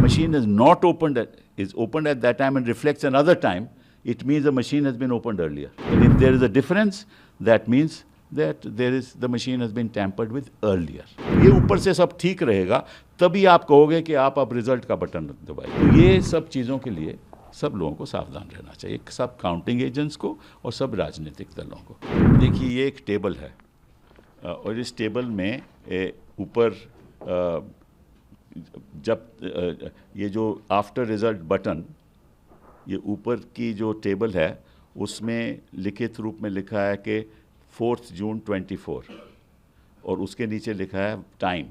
machine is not opened is opened at that time and reflects another time, it means the machine has been opened earlier. And if there is a difference, that means that the machine has been tampered with earlier. ये ऊपर से सब ठीक रहेगा तभी आप कहोगे कि आप अब रिजल्ट का बटन दबाइए। तो ये सब चीज़ों के लिए सब लोगों को सावधान रहना चाहिए, सब काउंटिंग एजेंट्स को और सब राजनीतिक दलों को। देखिए ये एक टेबल है और इस टेबल में ऊपर जब ये जो आफ्टर रिजल्ट बटन, ये ऊपर की जो टेबल है उसमें लिखित रूप में लिखा है कि 4 जून 24 और उसके नीचे लिखा है time.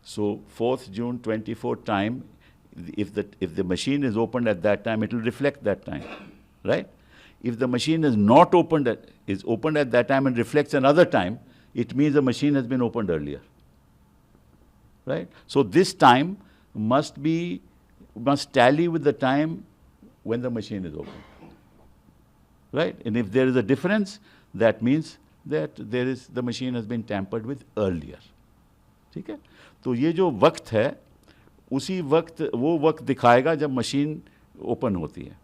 So 4 June 24 time, if the machine is opened at that time, it will reflect that time, right? If the machine is not opened at that time and reflects another time, it means the machine has been opened earlier, right? So this time must tally with the time when the machine is open, right? And if there is a difference, that means that the machine has been tampered with earlier. ठीक है? तो ये जो वक्त है उसी वक्त वो वक्त दिखाएगा जब मशीन ओपन होती है।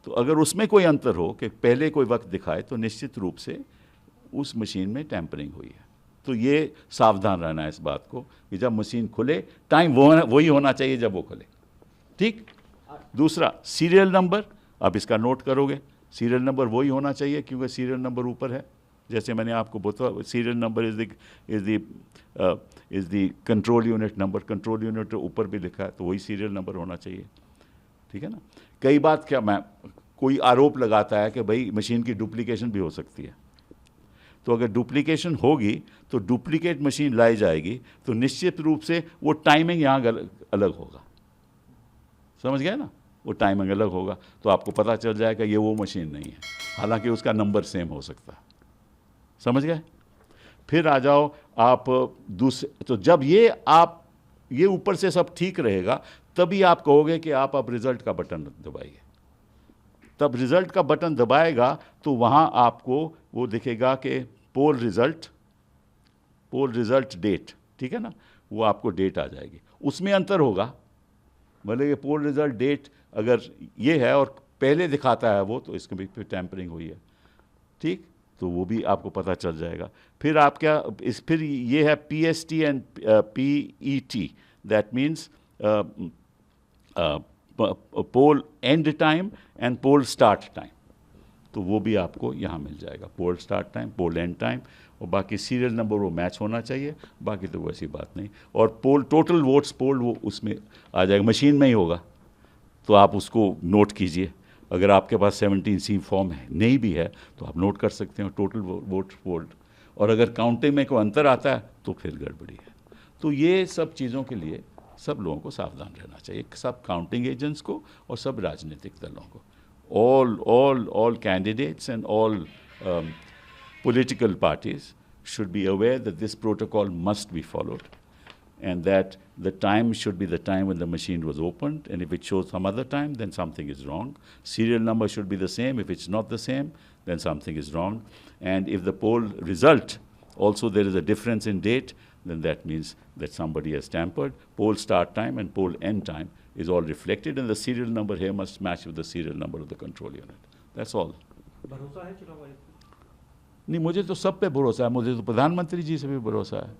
तो अगर उसमें कोई अंतर हो कि पहले कोई वक्त दिखाए तो निश्चित रूप से उस मशीन में टैंपरिंग हुई है। तो ये सावधान रहना है इस बात को कि जब मशीन खुले टाइम वही होना चाहिए जब वो खुले। ठीक। दूसरा सीरियल नंबर, आप इसका नोट करोगे, सीरियल नंबर वही होना चाहिए क्योंकि सीरियल नंबर ऊपर है। जैसे मैंने आपको बताया serial number is the control unit number, control unit ऊपर भी लिखा है तो वही सीरियल नंबर होना चाहिए। ठीक है ना। कई बात क्या कोई आरोप लगाता है कि भाई मशीन की डुप्लीकेशन भी हो सकती है, तो अगर डुप्लीकेशन होगी तो डुप्लीकेट मशीन लाई जाएगी तो निश्चित रूप से वो टाइमिंग यहाँ अलग होगा। समझ गए ना, वो टाइमिंग अलग होगा तो आपको पता चल जाएगा ये वो मशीन नहीं है, हालांकि उसका नंबर सेम हो सकता है। समझ गए। फिर आ जाओ आप दूसरे, तो जब ये ऊपर से सब ठीक रहेगा तभी आप कहोगे कि आप अब रिजल्ट का बटन दबाइए। तब रिजल्ट का बटन दबाएगा तो वहाँ आपको वो दिखेगा कि पोल रिजल्ट डेट, ठीक है ना, वो आपको डेट आ जाएगी। उसमें अंतर होगा, मतलब ये पोल रिजल्ट डेट अगर ये है और पहले दिखाता है वो, तो इसके भी टैंपरिंग हुई है। ठीक, तो वो भी आपको पता चल जाएगा। फिर आप क्या फिर ये है PST and PET, that means poll end time and poll start time, तो वो भी आपको यहाँ मिल जाएगा। Poll start time, poll end time, और बाकी सीरियल नंबर वो मैच होना चाहिए, बाकी तो वैसी बात नहीं। और पोल टोटल वोट्स पोल वो उसमें आ जाएगा, मशीन में ही होगा, तो आप उसको नोट कीजिए। अगर आपके पास 17C फॉर्म है नहीं भी है तो आप नोट कर सकते हो टोटल वोट पोल्ड, और अगर काउंटिंग में कोई अंतर आता है तो फिर गड़बड़ी है। तो ये सब चीज़ों के लिए सब लोगों को सावधान रहना चाहिए, सब काउंटिंग एजेंट्स को और सब राजनीतिक दलों को। all candidates and all political parties should be aware that this protocol must be followed, and that the time should be the time when the machine was opened, and if it shows some other time, then something is wrong. Serial number should be the same. If it's not the same, then something is wrong. And if the poll result also there is a difference in date, then that means that somebody has tampered. Poll start time and poll end time is all reflected, and the serial number here must match with the serial number of the control unit. That's all. भरोसा है चुनाव आयोग को? नहीं, मुझे तो सब पे भरोसा है, मुझे तो प्रधानमंत्री जी से भी भरोसा है।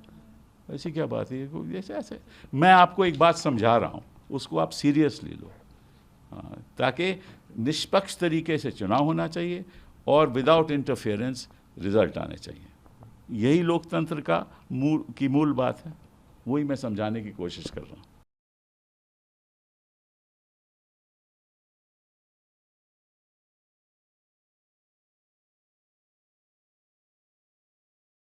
ऐसी क्या बात है, ऐसे मैं आपको एक बात समझा रहा हूँ, उसको आप सीरियसली लो। हाँ, ताकि निष्पक्ष तरीके से चुनाव होना चाहिए और विदाउट इंटरफेरेंस रिजल्ट आने चाहिए। यही लोकतंत्र का मूल बात है, वही मैं समझाने की कोशिश कर रहा हूँ।